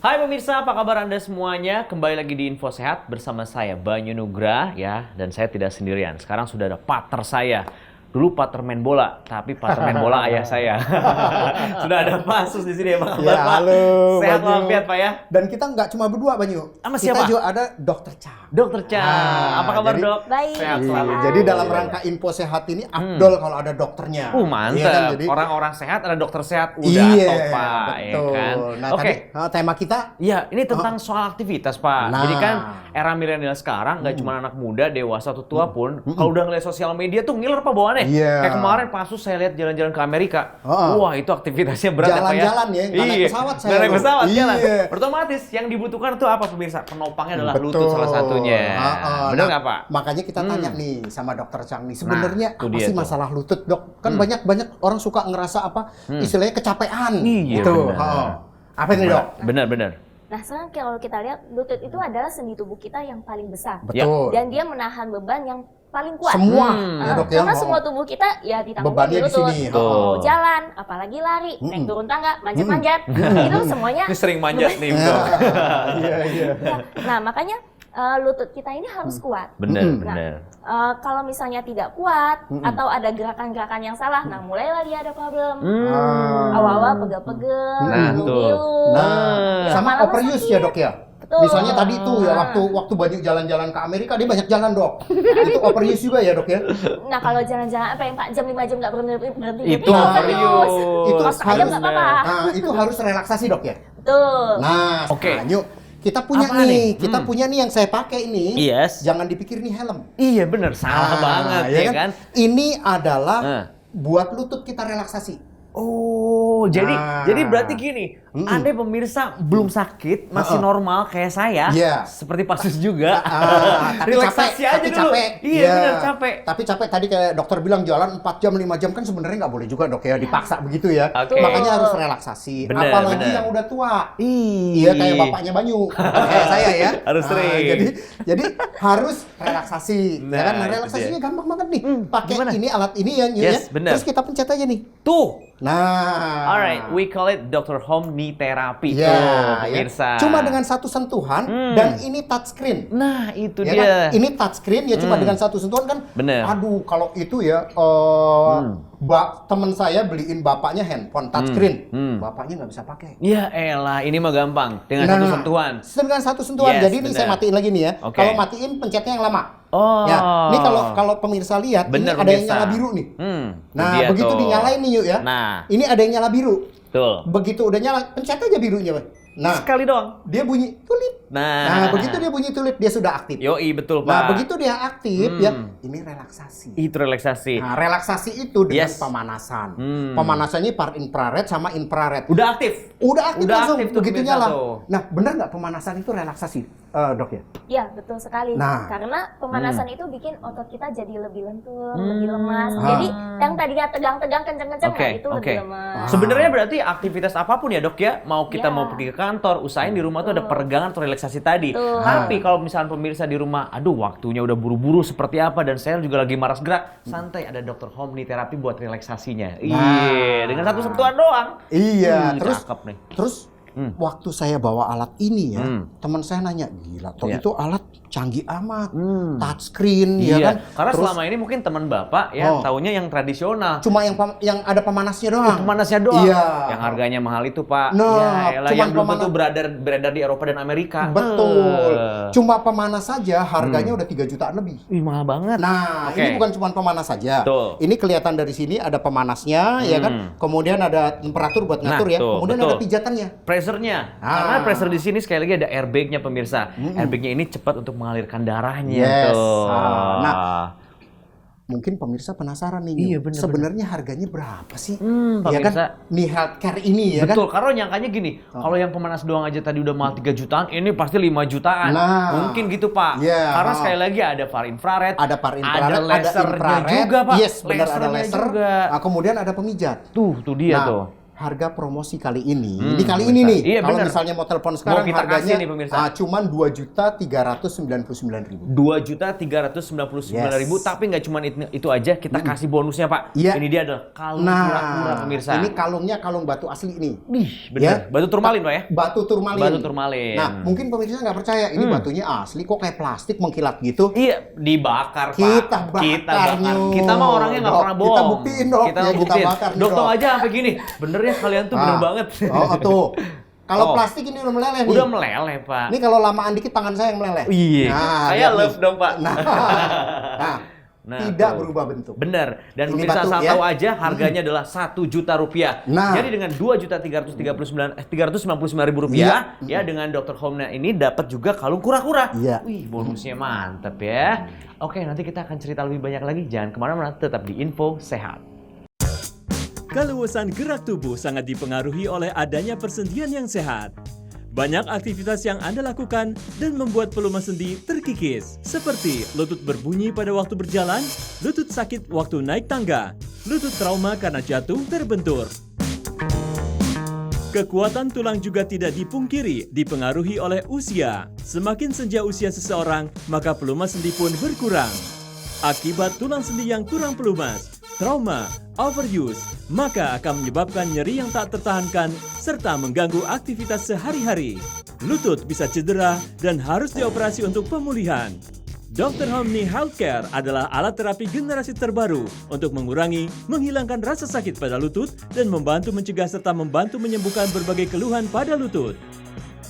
Hai pemirsa, apa kabar Anda semuanya? Kembali lagi di Info Sehat bersama saya Banyu Nugra ya, dan saya tidak sendirian. Sekarang sudah ada partner saya. Dulu partner main bola, tapi partner main bola ayah saya. Sudah ada Pak Sus di sini ya, Pak. Ya, halo, Sehat Banyu. walafiat Pak ya. Dan kita nggak cuma berdua, Banyu. Sama Kita siapa? juga ada Dokter Chang. Dokter Chang, apa kabar jadi- dok? Baik. Sehat Iya, selalu. jadi dalam rangka info sehat ini afdol kalau ada dokternya. Mantap. Iya kan? Jadi Orang-orang sehat ada dokter sehat. Udah iya, top Pak, betul. ya kan? Nah, Oke. tadi tema kita Iya, ini tentang soal aktivitas, Pak. Nah. Jadi kan era milenial sekarang nggak cuma anak muda, dewasa atau tua pun, kalau udah ngeliat sosial media tuh ngiler Pak bawaannya. Iya. Kayak kemarin Pak Sus saya lihat jalan-jalan ke Amerika. Oh. Wah, itu aktivitasnya berat ya, Pak ya. Jalan-jalan ya, nggak naik pesawat saya Nggak naik loh. pesawat, jalan. Iya. Otomatis yang dibutuhkan tuh apa pemirsa? Penopangnya adalah betul. lutut salah satunya. Benar nggak Pak? Makanya kita tanya nih sama Dokter Chang nih, sebenarnya itu apa dia sih tuh. masalah lutut, Dok? Kan banyak orang suka ngerasa apa? Istilahnya kecapean. Iya, gitu. benar. Apa ini, Dok? Benar-benar. Nah, sekarang kalau kita lihat lutut itu adalah sendi tubuh kita yang paling besar. Betul. Dan dia menahan beban yang paling kuat. Semua, Hmm. ya, Dok ya. Karena semua tubuh kita ya ditanggung Bebannya di lutut. sini. Mau Betul. jalan, apalagi lari, naik turun tangga, manjat-manjat. Itu semuanya. Ini sering manjat nih, dok. Iya, iya. Nah, makanya lutut kita ini harus kuat. Benar, Mm-mm. benar. Kalau misalnya tidak kuat atau ada gerakan-gerakan yang salah, nah mulailah dia ada problem. Awal-awal pegel-pegel, Nah, ngilu-ngilu. Nah, Ya, sama lama-lama overuse sakit. ya, Dok ya. Betul. Misalnya tadi tuh ya waktu banyak jalan-jalan ke Amerika dia banyak jalan, Dok. Itu overuse juga ya, Dok ya. Nah, kalau jalan-jalan apa yang 4 jam 5 jam nggak berhenti Itu overuse. Itu Kalau sekali harus nggak apa-apa. Nah, itu harus relaksasi, Dok ya. Betul. Nah, Oke. sekarang yuk kita punya Apa nih? kita punya nih yang saya pakai ini. Yes. Jangan dipikir nih helm. Iya benar, salah banget ya kan? Ini adalah Nah. buat lutut kita relaksasi. Oh, jadi Nah. berarti gini, Anda pemirsa belum sakit, masih normal kayak saya, Iya. seperti Pak Sus juga. Tapi Relaksasi capek, aja tapi dulu. capek. Iya, benar capek. Tapi capek tadi kayak dokter bilang jalan 4 jam 5 jam kan sebenarnya nggak boleh juga, Dok ya, dipaksa begitu ya. Oke. Makanya harus relaksasi. Bener, Apalagi bener. yang udah tua. Iya, Iya kayak bapaknya Banyu, kayak saya ya. Harus sering. Jadi harus relaksasi. Nah, ya kan? Nah, itu relaksasinya dia. gampang banget nih. Pakai gimana? ini alat ini ya, Nyu, Yes, ya. bener. Terus kita pencet aja nih. Tuh. Nah. Alright, we call it Dr. Home Knee Therapy. Ya, Tuh, ya. pemirsa. Cuma dengan satu sentuhan dan ini touchscreen. Nah, itu Ya dia. kan? Ini touchscreen ya cuma dengan satu sentuhan kan. Bener. Aduh, kalau itu ya temen saya beliin bapaknya handphone touchscreen. Bapaknya nggak bisa pakai. Ya elah, ini mah gampang. Dengan satu sentuhan. Dengan satu sentuhan. Yes, Jadi ini bener. saya matiin lagi nih ya. Oke. Kalau matiin pencetnya yang lama. Oh. Ya, ini kalau pemirsa lihat Bener, ini ada yang pemirsa. nyala biru nih. Itu Nah, dia begitu tuh. dinyalain nih yuk ya. Nah. Ini ada yang nyala biru. Tuh. Begitu udah nyala, pencet aja birunya, Pak. Nah, Sekali doang. dia bunyi tulip. Nah. Begitu dia bunyi tulip, dia sudah aktif. Yoi, betul Pak. Nah, begitu dia aktif ya, ini relaksasi. Itu relaksasi. Nah, relaksasi itu dengan Yes. pemanasan. Pemanasannya par infrared sama infrared. Udah aktif. Udah aktif Udah langsung aktif tuh begitu pemirsa nyala. tuh. Nah, benar nggak pemanasan itu relaksasi, Dok ya? Iya, betul sekali. Nah. Karena pemanasan itu bikin otot kita jadi lebih lentur, lebih lemas. Jadi yang tadinya tegang-tegang kenceng-kenceng, Oke, nah itu oke. lebih lemas. Sebenarnya berarti aktivitas apapun ya dok ya, mau kita Ya. mau pergi ke kantor, usahain di rumah tuh ada peregangan atau relaksasi tadi. Betul. Tapi kalau misalnya pemirsa di rumah, aduh waktunya udah buru-buru seperti apa dan saya juga lagi maras gerak, santai ada Dr. Home Knee Therapy buat relaksasinya. Iya, dengan satu sentuhan doang. Iya, terus cakep nih. waktu saya bawa alat ini ya, teman saya nanya, gila, toh Iya. itu alat canggih amat, touchscreen, ya kan? Karena Terus selama ini mungkin teman bapak ya taunya yang tradisional. cuma yang ada pemanasnya doang. Pemanasnya doang. Iya. Yang harganya mahal itu pak. Nah, Ya elah, cuman yang belum tentu pemanas- beredar di Eropa dan Amerika. Betul. Cuma pemanas saja harganya udah 3 jutaan lebih. Ih, mahal banget. Nah, Oke. ini bukan cuma pemanas saja. Betul. Ini kelihatan dari sini ada pemanasnya, ya kan? Kemudian ada temperatur buat ngatur Nah, ya. tuh, Kemudian betul. ada pijatannya. Pressure-nya. Karena pressure di sini sekali lagi ada airbag-nya pemirsa. Airbag-nya ini cepat untuk mengalirkan darahnya Yes. tuh. Nah, mungkin pemirsa penasaran nih, Iya, Nyu. bener, sebenarnya harganya berapa sih? pemirsa. Ya kan? Nih healthcare ini ya Betul, kan? karena nyangkanya gini, kalau yang pemanas doang aja tadi udah mahal 3 jutaan, ini pasti 5 jutaan. Nah. Mungkin gitu, Pak. Iya. Karena sekali lagi ada far infrared, Ada par infrared, ada lasernya infrared. juga, Pak. Yes, benar ada Lasernya laser. juga. Nah, kemudian ada pemijat. Tuh dia Nah, tuh. harga promosi kali ini. Ini kali pemirsa. ini nih. Iya, Kalau bener. misalnya mau telepon sekarang kita kasih harganya nih, pemirsa. cuman 2.399.000. 2.399.000, Yes. tapi nggak cuma itu aja, kita kasih bonusnya, Pak. Iya. Ini dia adalah kalung kura-kura, pemirsa. Ini kalungnya kalung batu asli nih. Bener. Batu turmalin, Pak ya? Batu turmalin. Batu turmalin. Nah, mungkin pemirsa nggak percaya, ini batunya asli kok kayak plastik mengkilat gitu. Iya, dibakar, Pak. Kita bakar, Nyul. Kita mah orangnya nggak Dok, pernah bohong. kita buktiin, Dok. Kita Ya, kita buktiin. bakar nih, Dok, tau Dok. aja sampai gini. Bener ya, kalian tuh bener banget. Oh, tuh. Kalau Oh. plastik ini udah meleleh nih. Udah meleleh, Pak. Ini kalau lamaan dikit tangan saya yang meleleh. Iya. Nah, Saya lihat love nih. dong, Pak. Nah, tidak tuh. berubah bentuk. Bener. Dan Ini pemirsa batu, asal ya. tahu aja harganya adalah Rp1.000.000. Nah. Jadi dengan Rp2.399.000 Iya. ya dengan Dr. Home ini dapat juga kalung kura-kura. Iya. Wih, bonusnya mantep ya. Oke, nanti kita akan cerita lebih banyak lagi. Jangan kemana-mana, tetap di Info Sehat. Keluasan gerak tubuh sangat dipengaruhi oleh adanya persendian yang sehat. Banyak aktivitas yang Anda lakukan dan membuat pelumas sendi terkikis, seperti lutut berbunyi pada waktu berjalan, lutut sakit waktu naik tangga, lutut trauma karena jatuh terbentur. Kekuatan tulang juga tidak dipungkiri dipengaruhi oleh usia. Semakin senja usia seseorang, maka pelumas sendi pun berkurang. Akibat tulang sendi yang kurang pelumas, trauma, overuse, maka akan menyebabkan nyeri yang tak tertahankan serta mengganggu aktivitas sehari-hari. Lutut bisa cedera dan harus dioperasi untuk pemulihan. Dr. Home Knee Healthcare adalah alat terapi generasi terbaru untuk mengurangi, menghilangkan rasa sakit pada lutut dan membantu mencegah serta membantu menyembuhkan berbagai keluhan pada lutut.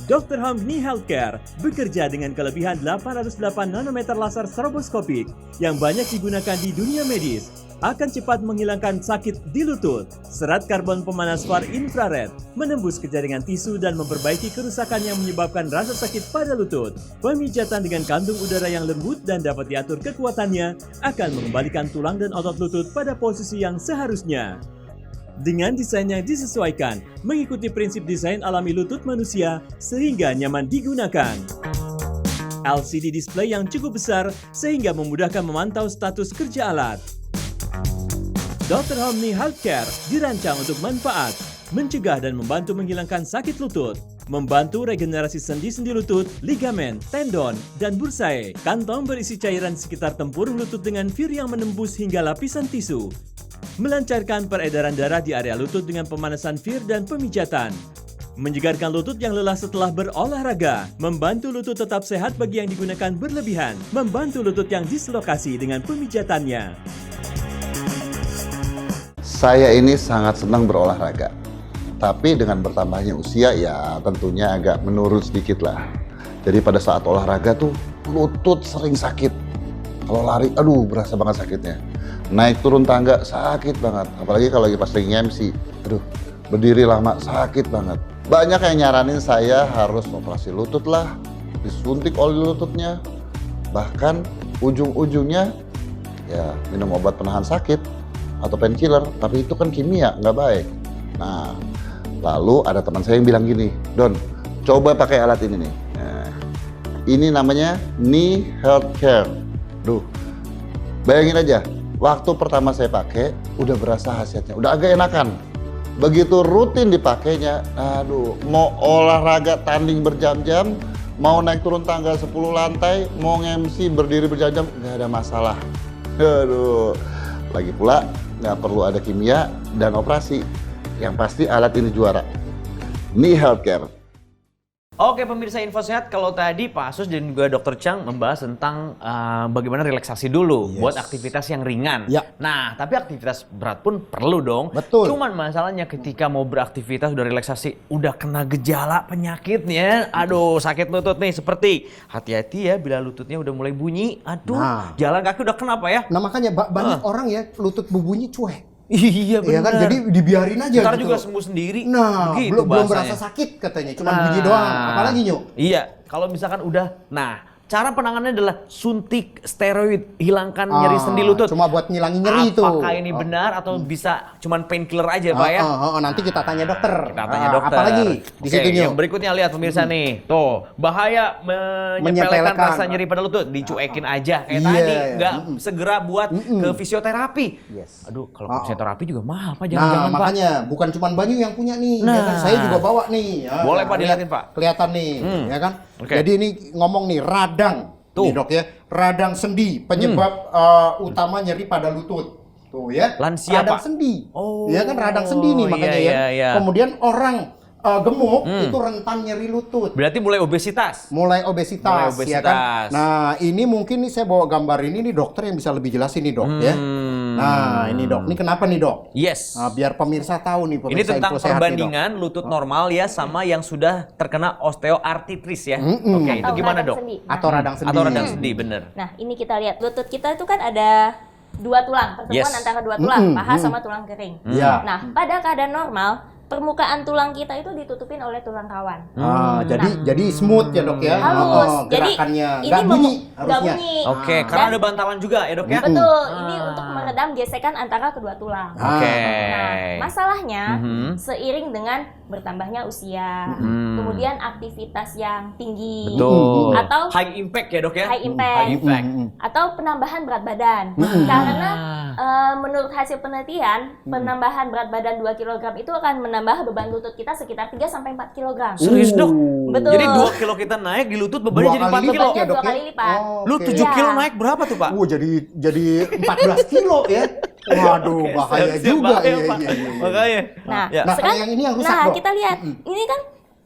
Dr. Home Knee Healthcare bekerja dengan kelebihan 808 nanometer laser stroboskopik yang banyak digunakan di dunia medis. Akan cepat menghilangkan sakit di lutut. Serat karbon pemanas far infrared menembus ke jaringan tisu dan memperbaiki kerusakan yang menyebabkan rasa sakit pada lutut. Pemijatan dengan kantung udara yang lembut dan dapat diatur kekuatannya akan mengembalikan tulang dan otot lutut pada posisi yang seharusnya. Dengan desain yang disesuaikan, mengikuti prinsip desain alami lutut manusia sehingga nyaman digunakan. LCD display yang cukup besar sehingga memudahkan memantau status kerja alat. Dr. Home Knee Healthcare dirancang untuk manfaat, mencegah dan membantu menghilangkan sakit lutut, membantu regenerasi sendi-sendi lutut, ligamen, tendon, dan bursae. Kantong berisi cairan sekitar tempurung lutut dengan fir yang menembus hingga lapisan tisu. Melancarkan peredaran darah di area lutut dengan pemanasan fir dan pemijatan. Menyegarkan lutut yang lelah setelah berolahraga, membantu lutut tetap sehat bagi yang digunakan berlebihan, membantu lutut yang dislokasi dengan pemijatannya. Saya ini sangat senang berolahraga, tapi dengan bertambahnya usia ya tentunya agak menurun sedikit lah. Jadi pada saat olahraga tuh lutut sering sakit. Kalau lari, aduh berasa banget sakitnya. Naik turun tangga sakit banget, apalagi kalau lagi pas lagi MC. Aduh, berdiri lama sakit banget. Banyak yang nyaranin saya harus operasi lutut lah, disuntik oli lututnya. Bahkan ujung-ujungnya ya minum obat penahan sakit atau painkiller, tapi itu kan kimia, nggak baik. Nah, lalu ada teman saya yang bilang gini, Don, coba pakai alat ini nih. Nah, ini namanya Knee Healthcare. Duh, bayangin aja, waktu pertama saya pakai, udah berasa khasiatnya, udah agak enakan. Begitu rutin dipakainya, aduh, mau olahraga tanding berjam-jam, mau naik turun tangga 10 lantai, mau nge-MC berdiri berjam-jam, nggak ada masalah. Aduh, lagi pula nggak perlu ada kimia dan operasi. Yang pasti alat ini juara. Knee Healthcare. Oke pemirsa Info Sehat, kalau tadi Pak Asus dan juga Dr. Chang membahas tentang bagaimana relaksasi dulu buat aktivitas yang ringan. Ya. Nah, tapi aktivitas berat pun perlu dong. Betul. Cuman masalahnya ketika mau beraktivitas udah relaksasi, udah kena gejala penyakitnya. Aduh, sakit lutut nih seperti hati-hati ya bila lututnya udah mulai bunyi. Aduh, Nah. jalan kaki udah kenapa ya? Nah makanya banyak orang ya lutut berbunyi cuek. Iya Iya kan, jadi dibiarin aja ntar gitu. juga sembuh sendiri. Nah, Begitu belum bahasanya. berasa sakit katanya, cuma bunyi doang. Apalagi Nyu? Iya, kalau misalkan udah, nah cara penanganannya adalah suntik steroid, hilangkan nyeri sendi lutut. Cuma buat ngilangin nyeri itu. Apakah ini benar atau bisa cuman painkiller aja Pak ya? Nanti kita tanya dokter. Kita tanya dokter. Apalagi di Oke, situ Nyu. yang berikutnya lihat pemirsa nih. Tuh, bahaya menyepelekan rasa nyeri pada lutut. Dicuekin aja kayak Iya, tadi. iya. Nggak segera buat ke fisioterapi. Yes. Aduh, kalau ke fisioterapi juga mahal Pak. Nah, Jangan-jangan Pak. makanya bukan cuma Banyu yang punya nih, ya kan? Nah. Saya juga bawa nih. Ya, Boleh, Pak, lihat- dilihatin, Pak. Kelihatan nih, ya kan? Oke. Jadi ini ngomong nih radang, Tuh. nih dok ya, radang sendi penyebab utama nyeri pada lutut. Tuh ya, Lansia, radang Pak. sendi. Oh, Ya kan radang sendi nih makanya iya, ya. iya. Kemudian orang gemuk itu rentan nyeri lutut. Berarti mulai obesitas. Mulai obesitas, Mulai ya kan? obesitas. Nah, ini mungkin nih saya bawa gambar ini nih dokter yang bisa lebih jelas ini dok ya. Nah, ini dok, ini kenapa nih dok? Yes. Nah, biar pemirsa tahu nih Ini pemirsa tentang Info Sehat nih, Dok. perbandingan lutut normal ya sama yang sudah terkena osteoartritis ya. Mm-mm. Oke, itu Atau gimana radang dok? sendi. Atau radang sendi. Atau radang sendi, bener. Nah, ini kita lihat lutut kita itu kan ada dua tulang, pertemuan Yes. antara dua tulang, Mm-mm, paha sama tulang kering. Iya. Nah, pada keadaan normal, permukaan tulang kita itu ditutupin oleh tulang rawan. Jadi smooth ya dok ya. Halus. Jadi Gerakannya ini nggak bunyi nggak harusnya. bunyi. Oke, Nah, karena dan- ada bantalan juga ya dok ya? Betul, ini untuk meredam gesekan antara kedua tulang. Oke. Nah, masalahnya Mhm. seiring dengan bertambahnya usia, kemudian aktivitas yang tinggi, Betul. atau High impact ya dok ya? high impact, High impact. atau penambahan berat badan. Karena menurut hasil penelitian, penambahan berat badan 2 kg itu akan menambah beban lutut kita sekitar 3 sampai 4 kg. Serius dok? Betul. Jadi 2 kilo kita naik di lutut bebannya jadi 4 kilo. lipat. Dua kali lipat. Lu 7 Iya. kilo naik berapa tuh Pak? Jadi 14 kilo ya. Waduh, bahaya Siap-siap juga. bahaya, Iya, Pak. iya, iya. Makanya. Nah, Ya. Nah, sekarang kalau yang ini yang rusak, nah Dok. kita lihat, ini kan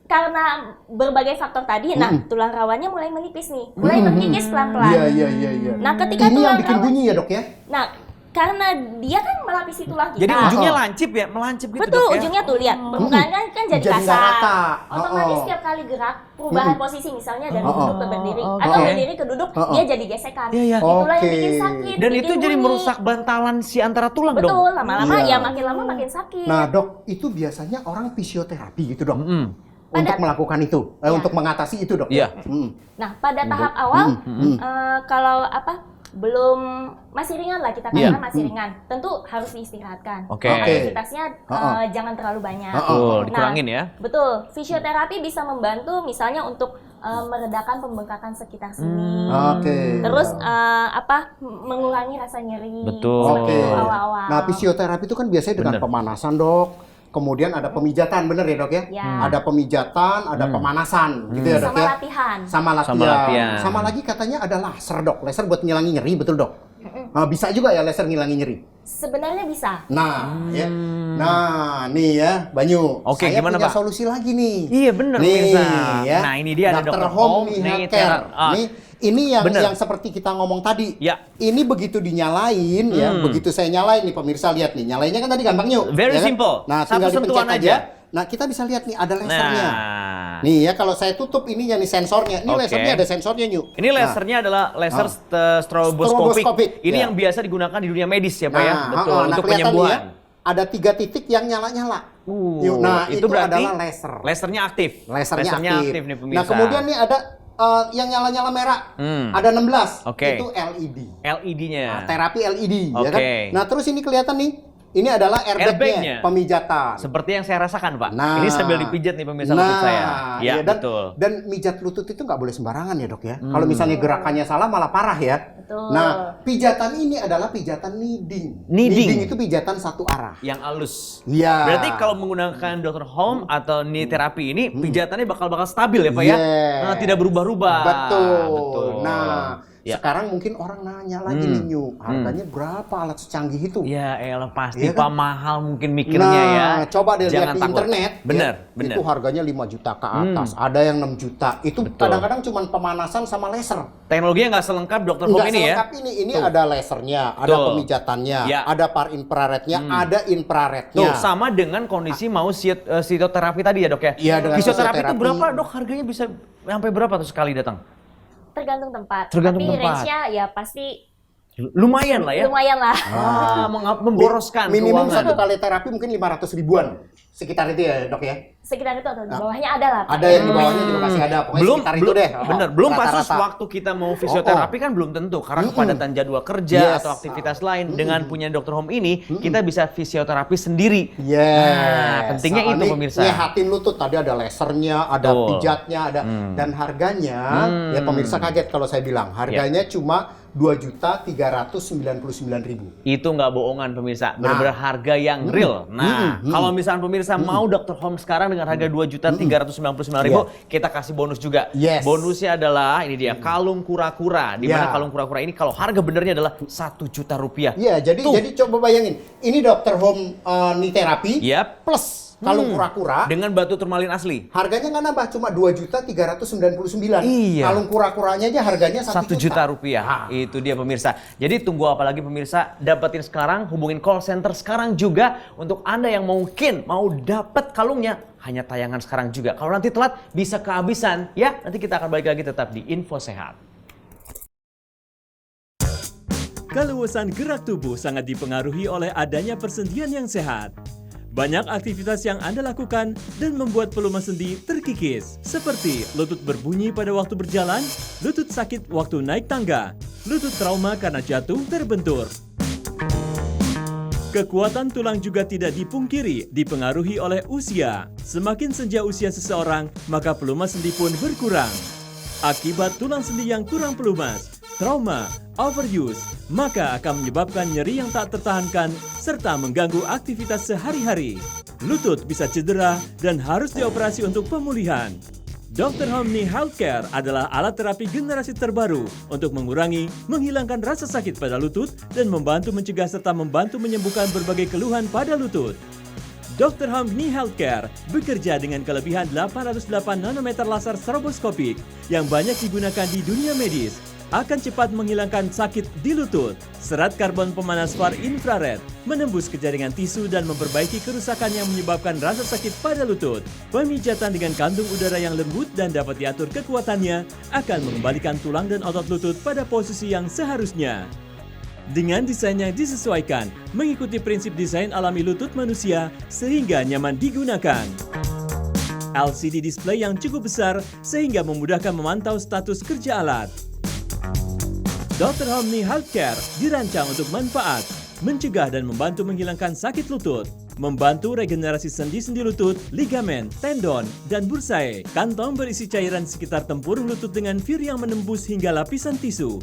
karena berbagai faktor tadi, nah tulang rawannya mulai menipis nih, mulai terkikis pelan-pelan. Iya. Nah, ketika Ini yang tulang bikin rawan, bunyi ya dok ya. nah karena dia kan melapisi tulang kita. Jadi ujungnya lancip ya? Melancip gitu Betul, dok ya? ujungnya tuh lihat, permukaan kan jadi Jadi nggak kasar. rata. Otomatis setiap kali gerak, perubahan posisi misalnya dari duduk ke berdiri, atau Oke. berdiri ke duduk, dia jadi gesekan. Iya, iya. Itulah yang Oke. bikin sakit. Dan bikin itu jadi bunyi. merusak bantalan si antara tulang dong? Betul, lama-lama Iya. ya makin lama makin sakit. Nah dok, itu biasanya orang fisioterapi gitu dok. Mm. Untuk melakukan itu, Iya. untuk mengatasi itu dok. Iya. Nah, pada tahap awal, kalau belum masih ringan lah kita katakan masih ringan, tentu harus diistirahatkan. Oke. Aktivitasnya jangan terlalu banyak. Betul, Nah, dikurangin ya. Betul, fisioterapi bisa membantu misalnya untuk meredakan pembengkakan sekitar sini. Oke. Terus mengurangi rasa nyeri. Betul. Seperti Oke. itu awal-awal. Nah fisioterapi itu kan biasanya dengan Bener. pemanasan dok. Kemudian ada pemijatan, bener ya dok ya? Ya. Ada pemijatan, ada pemanasan, gitu ya dok sama ya? latihan. Sama latihan. Sama latihan. Sama lagi katanya ada laser dok. Laser buat ngilangin nyeri, betul dok? Nah, bisa juga ya laser ngilangin nyeri. Sebenarnya bisa. Nah, ya. Nah, nih ya, Banyu. Oke, saya gimana, punya Pak? solusi lagi nih. Iya bener Nih, pemirsa. ya. Nah ini dia ada Dr. Dr. Home nih nih, Tera. Healthcare. Nih, ini Bener. yang seperti kita ngomong tadi. Ya. Ini begitu dinyalain ya, begitu saya nyalain nih pemirsa lihat nih. Nyalainnya kan tadi gampang yuk. Very ya kan? simple. Nah, Satu tinggal sentuhan dipencet aja. aja. Nah, kita bisa lihat nih ada lasernya. Nah. Nih ya, kalau saya tutup ininya nih sensornya. Ini Oke. lasernya ada sensornya yuk. Ini lasernya adalah laser stroboskopik. Stroboskopik, Ini ya. yang biasa digunakan di dunia medis ya Pak ya. Nah, Betul, untuk kelihatan nih penyembuhan. ya, ada 3 titik yang nyala-nyala. Yuk, nah, itu berarti adalah laser. Lasernya aktif. Lasernya aktif. nih pemirsa. Nah, kemudian nih ada yang nyala-nyala merah. Ada 16. Oke. Itu LED. LED-nya. Nah, terapi LED ya kan. Oke. Nah, terus ini kelihatan nih. Ini adalah Airbagnya. airbagnya, pemijatan. Seperti yang saya rasakan Pak. Nah. Ini sambil dipijat nih pemirsa lutut saya. Ya, iya, dan, betul. Dan mijat lutut itu nggak boleh sembarangan ya dok ya. Kalau misalnya gerakannya salah malah parah ya. Betul. Nah, pijatan ini adalah pijatan kneading. Kneading. Itu pijatan satu arah. Yang halus. Iya. Berarti kalau menggunakan Dr. Home atau knee terapi ini pijatannya bakal stabil ya Pak ya? Yes. Nah, tidak berubah-ubah. Betul. Nah, Ya. sekarang mungkin orang nanya lagi nih Nyu, harganya berapa alat secanggih itu? Ya elah pasti Iya kan? Pak mahal mungkin mikirnya ya. Nah, coba deh lihat Jangan di takut. internet. Bener, ya, bener. Itu harganya 5 juta ke atas. Ada yang 6 juta. Itu Betul. kadang-kadang cuma pemanasan sama laser. Teknologinya nggak selengkap Dr. Home Enggak ini ya? selengkap ini. Ini ada lasernya, ada Tuh. pemijatannya, Ya. ada par infrarednya, ada infrarednya. Tuh, sama dengan kondisi mau fisioterapi tadi ya dok ya? Iya, dengan fisioterapi itu fisioterapi. berapa dok? Harganya bisa sampai berapa tuh sekali datang? Tergantung tempat. Tergantung Tapi tempat. range-nya ya pasti Lumayan lah ya? lumayan lah. Memboroskan Minimum keuangan. satu kali terapi mungkin 500 ribuan. Sekitar itu ya dok ya? Sekitar itu atau di bawahnya ada lah, Pak. Ada yang di bawahnya juga pasti ada. Pokoknya belum sekitar itu deh. bener, belum Rata-rata. kasus waktu kita mau fisioterapi kan belum tentu karena kepadatan jadwal kerja Yes. atau aktivitas lain. Dengan punya Dr. Home ini kita bisa fisioterapi sendiri. Yes. Nah, pentingnya itu Soalnya pemirsa. nyehatin lutut, tadi ada lasernya, ada Betul. pijatnya, ada dan harganya ya pemirsa kaget kalau saya bilang harganya cuma 2.399.000. Itu nggak bohongan pemirsa, benar-benar harga yang real. Nah, kalau misalnya pemirsa mau Dr. Home sekarang dengan harga 2.399.000, kita kasih bonus juga. Yes. Bonusnya adalah ini dia kalung kura-kura. Di mana Ya. kalung kura-kura ini kalau harga benernya adalah 1 juta rupiah. Iya, jadi coba bayangin, ini Dr. Home knee therapy Yap. plus kalung kura-kura. Dengan batu turmalin asli. Harganya nggak nambah, cuma 2.399.000. Iya. Kalung kura-kuranya aja harganya 1 1 juta rupiah. Itu dia pemirsa. Jadi tunggu apa lagi pemirsa? Dapetin sekarang, hubungin call center sekarang juga untuk Anda yang mungkin mau dapat kalungnya. Hanya tayangan sekarang juga. Kalau nanti telat bisa kehabisan ya. Nanti kita akan balik lagi tetap di Info Sehat. Keluasan gerak tubuh sangat dipengaruhi oleh adanya persendian yang sehat. Banyak aktivitas yang Anda lakukan dan membuat pelumas sendi terkikis, seperti lutut berbunyi pada waktu berjalan, lutut sakit waktu naik tangga, lutut trauma karena jatuh terbentur. Kekuatan tulang juga tidak dipungkiri dipengaruhi oleh usia. Semakin senja usia seseorang, maka pelumas sendi pun berkurang. Akibat tulang sendi yang kurang pelumas, trauma, overuse, maka akan menyebabkan nyeri yang tak tertahankan serta mengganggu aktivitas sehari-hari. Lutut bisa cedera dan harus dioperasi untuk pemulihan. Dr. Home Knee Healthcare adalah alat terapi generasi terbaru untuk mengurangi, menghilangkan rasa sakit pada lutut dan membantu mencegah serta membantu menyembuhkan berbagai keluhan pada lutut. Dr. Home Knee Healthcare bekerja dengan kelebihan 808 nanometer laser stroboskopik yang banyak digunakan di dunia medis. Akan cepat menghilangkan sakit di lutut. Serat karbon pemanas far infrared menembus ke jaringan tisu dan memperbaiki kerusakan yang menyebabkan rasa sakit pada lutut. Pemijatan dengan kandung udara yang lembut dan dapat diatur kekuatannya akan mengembalikan tulang dan otot lutut pada posisi yang seharusnya. Dengan desain yang disesuaikan, mengikuti prinsip desain alami lutut manusia sehingga nyaman digunakan. LCD display yang cukup besar sehingga memudahkan memantau status kerja alat. Dr. Home Knee Healthcare dirancang untuk manfaat, mencegah dan membantu menghilangkan sakit lutut, membantu regenerasi sendi-sendi lutut, ligamen, tendon, dan bursae. Kantong berisi cairan sekitar tempurung lutut dengan fir yang menembus hingga lapisan tisu.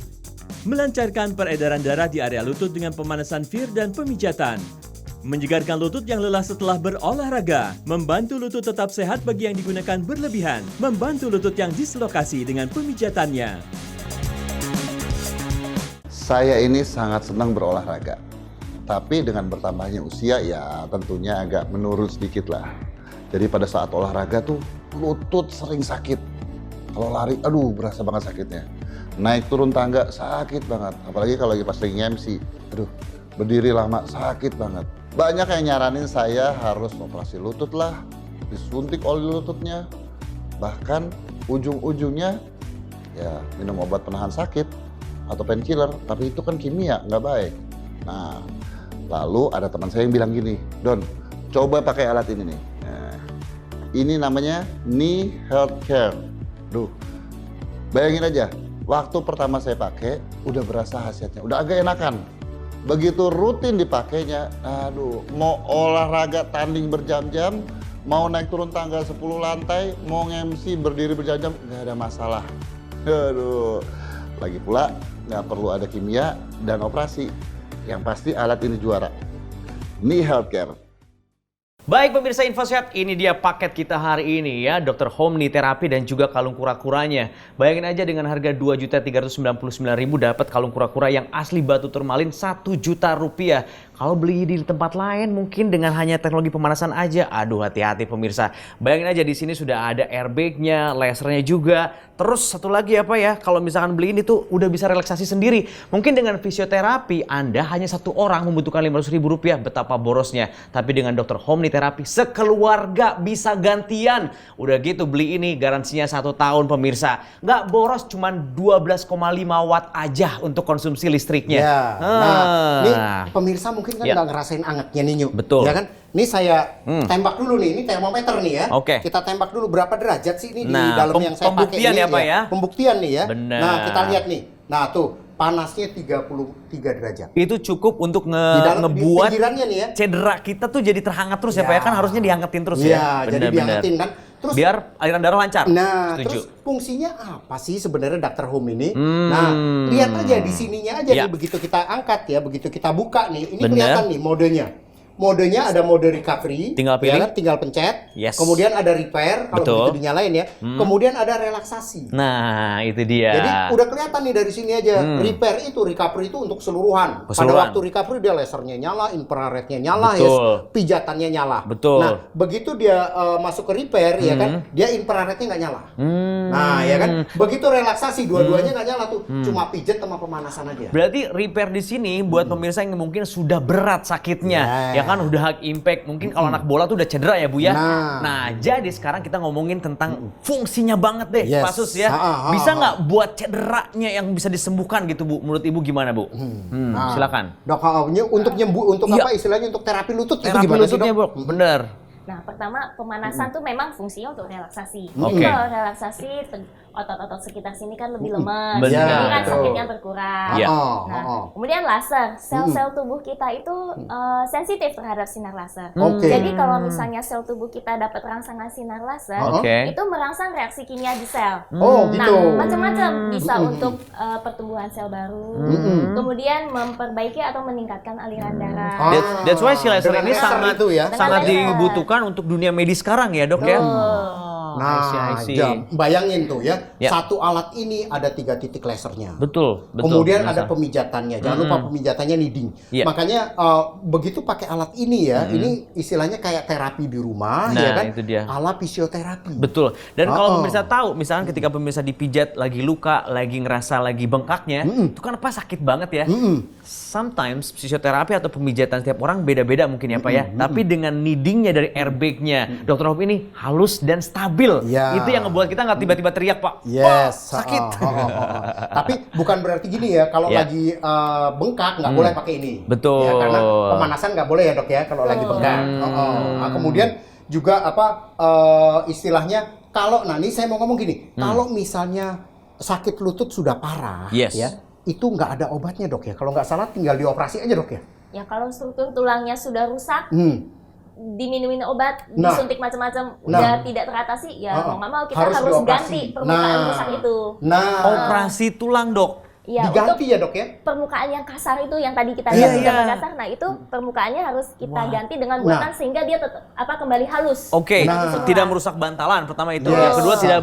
Melancarkan peredaran darah di area lutut dengan pemanasan fir dan pemijatan. Menyegarkan lutut yang lelah setelah berolahraga. Membantu lutut tetap sehat bagi yang digunakan berlebihan. Membantu lutut yang dislokasi dengan pemijatannya. Saya ini sangat senang berolahraga. Tapi dengan bertambahnya usia ya tentunya agak menurun sedikit lah. Jadi pada saat olahraga tuh lutut sering sakit. Kalau lari, aduh berasa banget sakitnya. Naik turun tangga sakit banget. Apalagi kalau lagi pas lagi MC. Aduh, berdiri lama sakit banget. Banyak yang nyaranin saya harus operasi lutut lah. Disuntik oli lututnya. Bahkan ujung-ujungnya ya minum obat penahan sakit atau painkiller. Tapi itu kan kimia, nggak baik. Nah, lalu ada teman saya yang bilang gini, Don, coba pakai alat ini nih. Nah, ini namanya Knee Healthcare. Duh, bayangin aja, waktu pertama saya pakai, udah berasa hasilnya, udah agak enakan. Begitu rutin dipakainya, aduh, mau olahraga tanding berjam-jam, mau naik turun tangga 10 lantai, mau MC berdiri berjam-jam, nggak ada masalah. Aduh, lagi pula nggak perlu ada kimia dan operasi. Yang pasti alat ini juara. Knee Healthcare. Baik pemirsa Info Sehat, ini dia paket kita hari ini ya, Dr. Home Knee Therapy dan juga kalung kura-kuranya. Bayangin aja dengan harga 2.399.000 dapat kalung kura-kura yang asli batu turmalin 1 juta rupiah. Kalau beli di tempat lain mungkin dengan hanya teknologi pemanasan aja, aduh hati-hati pemirsa. Bayangin aja di sini sudah ada airbagnya, lasernya juga. Terus satu lagi apa ya, kalau misalkan beli ini tuh udah bisa relaksasi sendiri. Mungkin dengan fisioterapi Anda hanya satu orang membutuhkan Rp500.000, betapa borosnya. Tapi dengan Dr. Home Knee Therapy sekeluarga bisa gantian. Udah gitu beli ini garansinya 1 tahun pemirsa. Nggak boros, cuman 12,5 watt aja untuk konsumsi listriknya. Ya. Nah, ini pemirsa mungkin mungkin kan Ya. nggak ngerasain angetnya nih, Nyu. Betul. Ya kan? Ini saya tembak dulu nih, ini termometer nih ya. Oke. Kita tembak dulu berapa derajat sih ini di Nah, dalam yang saya pakai pembuktian ini ya, Pak ya. Pembuktian nih ya. Benar. Nah, kita lihat nih. Nah, tuh panasnya 33 derajat. Itu cukup untuk Di dalam di ngebuat pinggirannya nih ya. cedera kita tuh jadi terhangat terus ya, Ya. Pak ya, kan harusnya dihangatin terus Iya, ya. jadi dihangatin kan. Terus biar aliran darah lancar. Nah, Setuju. terus fungsinya apa sih sebenarnya Dr. Home ini? Nah, lihat aja di sininya aja Ya. nih, begitu kita angkat ya, begitu kita buka nih, ini Bener. kelihatan nih modenya. Modenya ada mode recovery, Tinggal pilih. ya kan? Tinggal pencet. Yes. Kemudian ada repair kalau Betul. begitu dinyalain ya. Kemudian ada relaksasi. Nah, itu dia. Jadi udah kelihatan nih dari sini aja. Repair itu, recovery itu untuk keseluruhan. Pada Keseluruhan. waktu recovery dia lasernya nyala, infrarednya nyala, Betul. ya, pijatannya nyala. Betul. Nah, begitu dia masuk ke repair ya kan, dia infrarednya nggak nyala. Nah, ya kan, begitu relaksasi dua-duanya nggak nyala tuh, cuma pijet sama pemanasan aja. Berarti repair di sini buat pemirsa yang mungkin sudah berat sakitnya, Ya. ya kan udah high impact. Mungkin kalau anak bola tuh udah cedera ya, Bu ya. Nah. Jadi sekarang kita ngomongin tentang fungsinya banget deh, Yes. Pak Sus ya. Bisa nggak buat cederanya yang bisa disembuhkan gitu, Bu? Menurut Ibu gimana, Bu? Nah, Silakan. Dok, untuk nyembuh, untuk Iya. apa istilahnya, untuk terapi lutut itu Terapi gimana sih, lututnya, Dok? Bu. Bener. Nah, pertama pemanasan tuh memang fungsinya untuk relaksasi. Oke. Kalau relaksasi, otot-otot sekitar sini kan lebih lemas, Benar. jadi kan Betul. sakitnya berkurang. Iya. Nah, kemudian laser, sel-sel tubuh kita itu sensitif terhadap sinar laser. Oke. Jadi kalau misalnya sel tubuh kita dapat rangsangan sinar laser, Oke. itu merangsang reaksi kimia di sel. Oh, Nah, gitu. macam-macam bisa untuk pertumbuhan sel baru, kemudian memperbaiki atau meningkatkan aliran darah. That's why si laser Dengan ini laser sangat itu ya. sangat Dengan laser. dibutuhkan untuk dunia medis sekarang ya, Dok ya. Nah, I see. bayangin tuh ya, Ya. satu alat ini ada 3 titik lasernya. Betul, betul. Kemudian pemirsa. ada pemijatannya, jangan lupa pemijatannya kneading. Iya. Makanya begitu pakai alat ini ya, ini istilahnya kayak terapi di rumah, Nah, ya kan? itu dia. Ala fisioterapi. Betul. Dan kalau Oh. pemirsa tahu, misalkan ketika pemirsa dipijat lagi luka, lagi ngerasa lagi bengkaknya, itu kan apa sakit banget ya. Sometimes fisioterapi atau pemijatan setiap orang beda-beda mungkin ya Pak ya. Tapi dengan kneadingnya dari airbag-nya, Dr. Hope ini halus dan stabil. Ya. Itu yang ngebuat kita nggak tiba-tiba teriak Pak. Yes, Wah, sakit. Tapi bukan berarti gini ya, kalau Ya. lagi bengkak nggak boleh pakai ini. Betul. Ya, karena pemanasan nggak boleh ya dok ya kalau lagi bengkak. Nah, kemudian juga istilahnya kalau, nah ini saya mau ngomong gini, kalau misalnya sakit lutut sudah parah, Yes. ya itu nggak ada obatnya dok ya. Kalau nggak salah tinggal dioperasi aja dok ya. Ya kalau struktur tulangnya sudah rusak, diminumin obat, Nah. disuntik macam-macam, Nah. udah tidak teratasi, ya mau nggak mau kita Harus harus dioperasi. ganti permukaan Nah. rusak itu. Nah, Operasi tulang, Dok. Ya, diganti ya dok ya. permukaan yang kasar itu yang tadi kita Iya, lihat iya. gambar kasar, nah itu permukaannya harus kita ganti dengan Nah. buatan sehingga dia tetap kembali halus. Oke, Nah. tidak merusak bantalan pertama itu. Yes. Yang kedua tidak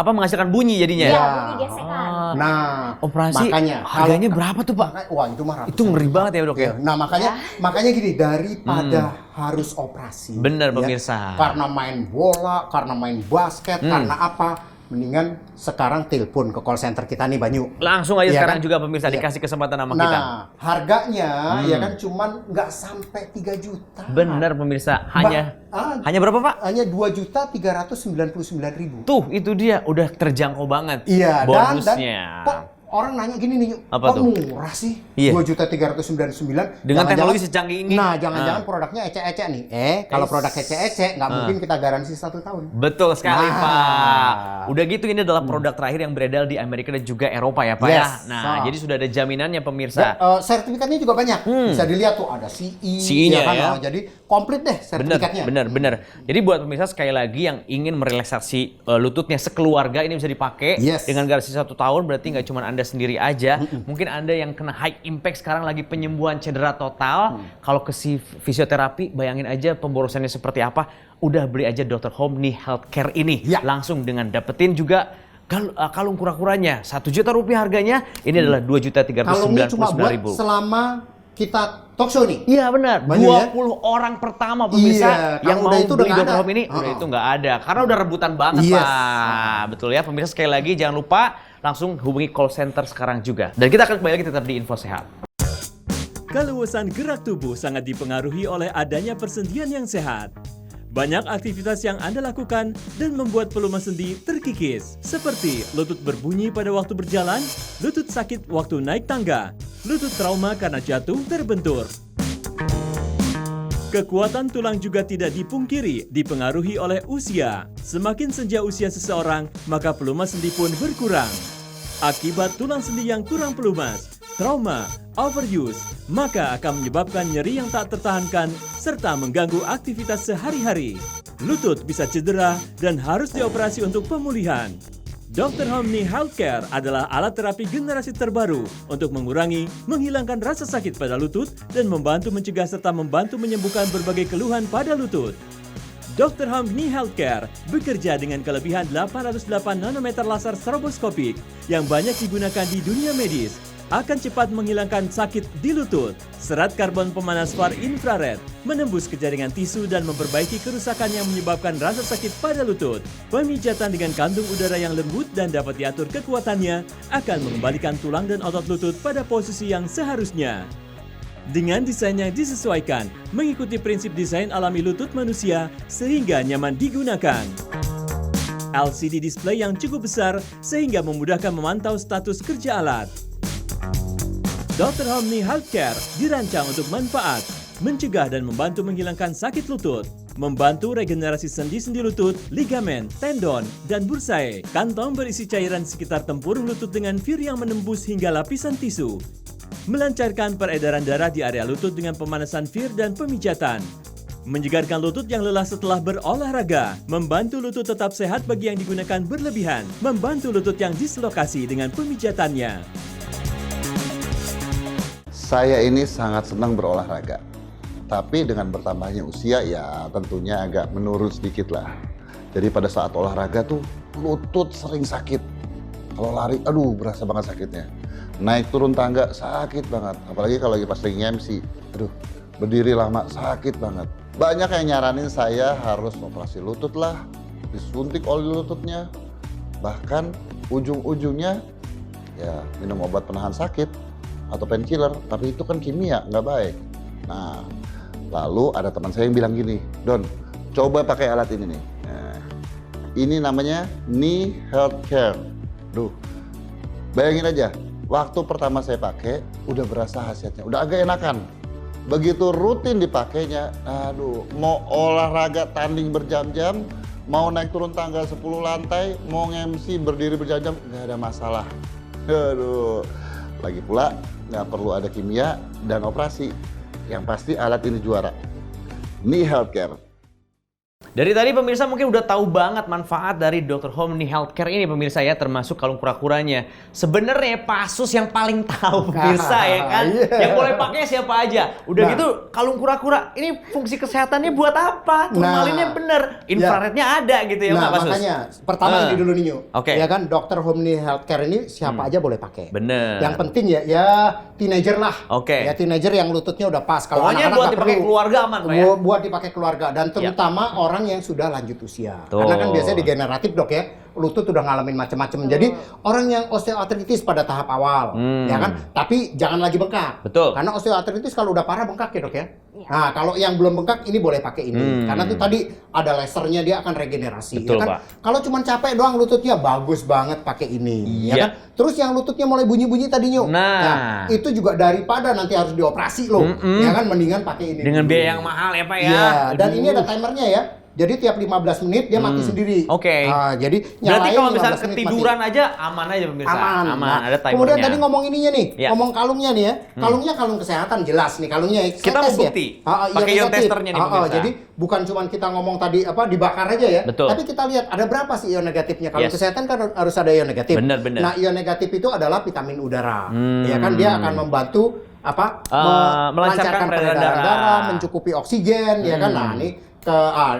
menghasilkan bunyi jadinya. Ya, Ya. bunyi gesekan. Nah, Operasi makanya harganya berapa tuh Pak? Wah itu mah ratusan Itu ngeri banget ya Dok ya. Nah makanya gini, daripada harus operasi. Bener, ya, pemirsa. Karena main bola, karena main basket, karena apa? Mendingan sekarang telepon ke call center kita nih Banyu. Langsung aja Iya sekarang kan? juga pemirsa Iya. dikasih kesempatan sama kita. Nah harganya ya kan cuman nggak sampai 3 juta. Bener pemirsa, hanya berapa Pak? Hanya 2.399.000. Tuh itu dia udah terjangkau banget. Iya, bonusnya. dan kok orang nanya gini nih, Apa kok tuh? murah sih? Iya. 2.399.000 Dengan Jangan-jangan- teknologi secanggih ini. Nah, jangan-jangan produknya ecek-ecek nih. Kalau produk ecek-ecek nggak mungkin kita garansi 1 tahun. Betul sekali Nah. Pak. Udah gitu ini adalah produk terakhir yang beredar di Amerika dan juga Eropa ya Pak ya. Yes. Nah, jadi sudah ada jaminannya Dan, pemirsa. sertifikatnya juga banyak. Bisa dilihat tuh ada CE, CE-nya kan? ya. Jadi komplit deh sertifikatnya. Bener. Jadi buat pemirsa sekali lagi yang ingin merelaksasi lututnya sekeluarga ini bisa dipakai Yes. dengan garansi 1 tahun. Berarti nggak cuma Anda sendiri aja. Mungkin Anda yang kena high impact sekarang lagi penyembuhan cedera total. Kalau ke si fisioterapi, bayangin aja pemborosannya seperti apa. Udah beli aja Dr. Home Knee Healthcare ini. Ya. Langsung dengan dapetin juga kalung kura-kuranya. 1 juta rupiah harganya. Ini adalah Kalungnya cuma buat 2.399.000. selama kita talk show nih. Iya benar, Banyak 20 orang pertama pemirsa Iya, yang kalau mau udah itu beli udah nggak Dr. ada. Home ini, udah itu nggak ada. Karena udah rebutan banget Yes. Pak. Betul ya pemirsa, sekali lagi jangan lupa langsung hubungi call center sekarang juga. Dan kita akan kembali lagi tetap di Info Sehat. Keluasan gerak tubuh sangat dipengaruhi oleh adanya persendian yang sehat. Banyak aktivitas yang Anda lakukan dan membuat pelumas sendi terkikis, seperti lutut berbunyi pada waktu berjalan, lutut sakit waktu naik tangga, lutut trauma karena jatuh terbentur. Kekuatan tulang juga tidak dipungkiri dipengaruhi oleh usia. Semakin senja usia seseorang, maka pelumas sendi pun berkurang. Akibat tulang sendi yang kurang pelumas, trauma, overuse, maka akan menyebabkan nyeri yang tak tertahankan serta mengganggu aktivitas sehari-hari. Lutut bisa cedera dan harus dioperasi untuk pemulihan. Dr. Home Knee Healthcare adalah alat terapi generasi terbaru untuk mengurangi, menghilangkan rasa sakit pada lutut dan membantu mencegah serta membantu menyembuhkan berbagai keluhan pada lutut. Dr. Home Knee Healthcare bekerja dengan kelebihan 808 nanometer laser stroboskopik yang banyak digunakan di dunia medis. Akan cepat menghilangkan sakit di lutut. Serat karbon pemanas far infrared menembus ke jaringan tisu dan memperbaiki kerusakan yang menyebabkan rasa sakit pada lutut. Pemijatan dengan kandung udara yang lembut dan dapat diatur kekuatannya akan mengembalikan tulang dan otot lutut pada posisi yang seharusnya. Dengan desain yang disesuaikan, mengikuti prinsip desain alami lutut manusia sehingga nyaman digunakan. LCD display yang cukup besar sehingga memudahkan memantau status kerja alat. Dr. Home Knee Healthcare dirancang untuk manfaat, mencegah dan membantu menghilangkan sakit lutut, membantu regenerasi sendi-sendi lutut, ligamen, tendon, dan bursae. Kantong berisi cairan sekitar tempurung lutut dengan fir yang menembus hingga lapisan tisu. Melancarkan peredaran darah di area lutut dengan pemanasan fir dan pemijatan. Menyegarkan lutut yang lelah setelah berolahraga, membantu lutut tetap sehat bagi yang digunakan berlebihan, membantu lutut yang dislokasi dengan pemijatannya. Saya ini sangat senang berolahraga, tapi dengan bertambahnya usia ya tentunya agak menurun sedikit lah. Jadi pada saat olahraga tuh lutut sering sakit. Kalau lari, aduh berasa banget sakitnya. Naik turun tangga sakit banget, apalagi kalau lagi pas lagi MC. Aduh, berdiri lama sakit banget. Banyak yang nyaranin saya harus operasi lutut lah, disuntik oli lututnya. Bahkan ujung-ujungnya ya minum obat penahan sakit atau painkiller, tapi itu kan kimia, nggak baik. Nah, lalu ada teman saya yang bilang gini, Don, coba pakai alat ini nih. Nah, ini namanya Knee Healthcare. Duh, bayangin aja, waktu pertama saya pakai, udah berasa hasilnya, udah agak enakan. Begitu rutin dipakainya, aduh, mau olahraga tanding berjam-jam, mau naik turun tangga 10 lantai, mau MC berdiri berjam-jam, nggak ada masalah. Aduh, lagi pula nggak perlu ada kimia dan operasi. Yang pasti alat ini juara. Knee Healthcare. Dari tadi pemirsa mungkin udah tahu banget manfaat dari Dr. Home Knee Healthcare ini pemirsa ya, termasuk kalung kura-kuranya. Sebenarnya Pasus yang paling tahu pemirsa ya kan. Yang boleh pakai siapa aja. Udah gitu kalung kura-kura ini fungsi kesehatannya buat apa? Turmalinnya bener, infrarednya ada gitu ya Pak Pasus. Makanya pertama ini dulu nih Nyu. Oke. Ya kan Dr. Home Knee Healthcare ini siapa aja boleh pakai. Bener. Yang penting ya teenager lah. Oke. Ya teenager yang lututnya udah pas. Kalau pokoknya anak-anak buat nggak dipakai perlu. keluarga aman Pak ya. Buat dipakai keluarga dan terutama orang yang sudah lanjut usia. Tuh. Karena kan biasanya degeneratif dok ya, lutut udah ngalamin macam-macam. Jadi orang yang osteoartritis pada tahap awal, ya kan. Tapi jangan lagi bengkak. Betul. Karena osteoartritis kalau udah parah bengkak ya dok ya. Nah kalau yang belum bengkak ini boleh pakai ini. Karena tuh tadi ada lasernya, dia akan regenerasi. Betul, ya kan? Pak. Kalau cuma capek doang lututnya bagus banget pakai ini, ya Iya. kan. Terus yang lututnya mulai bunyi-bunyi tadi Nyu. Nah. itu juga daripada nanti harus dioperasi loh, ya kan mendingan pakai ini. Dengan dulu. biaya yang mahal ya Pak ya. Iya, dan Aduh. ini ada timernya ya. Jadi tiap 15 menit dia mati sendiri. Oke. Jadi Berarti nyalain kalau misalnya 15 menit ketiduran mati. aja aman aja pemirsa. Aman. Aman, ada timernya. Kemudian tadi ngomong ininya nih, Ya. ngomong kalungnya nih ya. Kalungnya kalung kesehatan jelas nih kalungnya. Saya Kita mau tes ya. bukti. Iya, Pakai ion negatif. testernya nih, pemirsa. Jadi bukan cuma kita ngomong tadi dibakar aja ya. Betul. Tapi kita lihat ada berapa sih ion negatifnya. Kalung Yes. kesehatan kan harus ada ion negatif. Bener. Nah, ion negatif itu adalah vitamin udara. Ya kan dia akan membantu melancarkan peredaran darah. mencukupi oksigen, ya kan. Nah, ini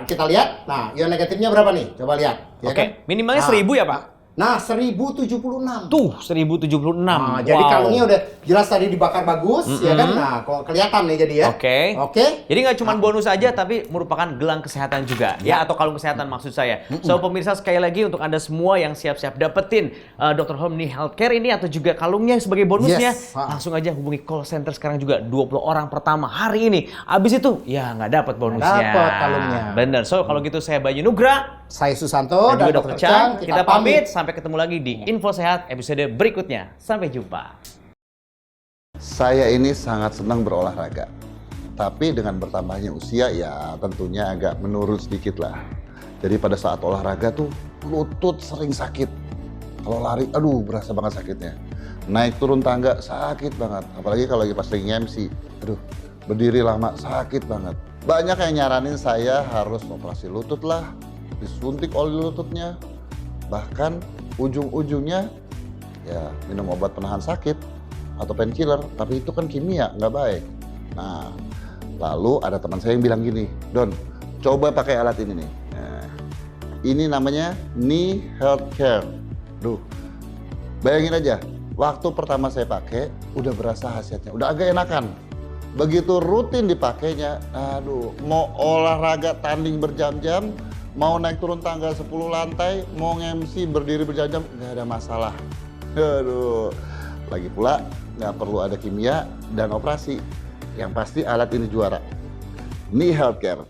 kita lihat. Nah, ion negatifnya berapa nih? Coba lihat. Ya Oke, kan? minimalnya 1000 ya Pak? Nah, 1076. Tuh, 1076. Nah, jadi kalungnya udah jelas tadi dibakar bagus, ya kan? Nah, kok kelihatan nih jadi ya. Oke. Oke. Jadi nggak cuma bonus aja, tapi merupakan gelang kesehatan juga, ya atau kalung kesehatan maksud saya. So pemirsa sekali lagi untuk Anda semua yang siap-siap dapetin Dr. Home Knee Healthcare ini atau juga kalungnya sebagai bonusnya, Yes. langsung aja hubungi call center sekarang juga 20 orang pertama hari ini. Abis itu ya nggak dapat bonusnya. Dapet kalungnya. Bener. So kalau gitu saya Bayu Nugra Saya Susanto dan juga Dr. Dr. Chang. Kita pamit. pamit. Sampai ketemu lagi di Info Sehat episode berikutnya. Sampai jumpa. Saya ini sangat senang berolahraga, Tapi dengan bertambahnya usia ya tentunya agak menurun sedikit lah. Jadi pada saat olahraga tuh lutut sering sakit. Kalau lari, aduh berasa banget sakitnya. Naik turun tangga sakit banget. Apalagi kalau lagi pas lagi MC. Aduh, berdiri lama sakit banget. Banyak yang nyaranin saya harus operasi lutut lah. Disuntik oli lututnya. Bahkan ujung-ujungnya ya minum obat penahan sakit atau painkiller. Tapi itu kan kimia, nggak baik. Nah, lalu ada teman saya yang bilang gini, Don, coba pakai alat ini nih. Nah, ini namanya Knee Health Care. Duh, bayangin aja, waktu pertama saya pakai, udah berasa hasilnya, udah agak enakan. Begitu rutin dipakainya, aduh, mau olahraga tanding berjam-jam, mau naik turun tangga 10 lantai, mau MC berdiri berjam-jam, nggak ada masalah. Aduh, lagi pula nggak perlu ada kimia dan operasi. Yang pasti alat ini juara. Knee Health Care.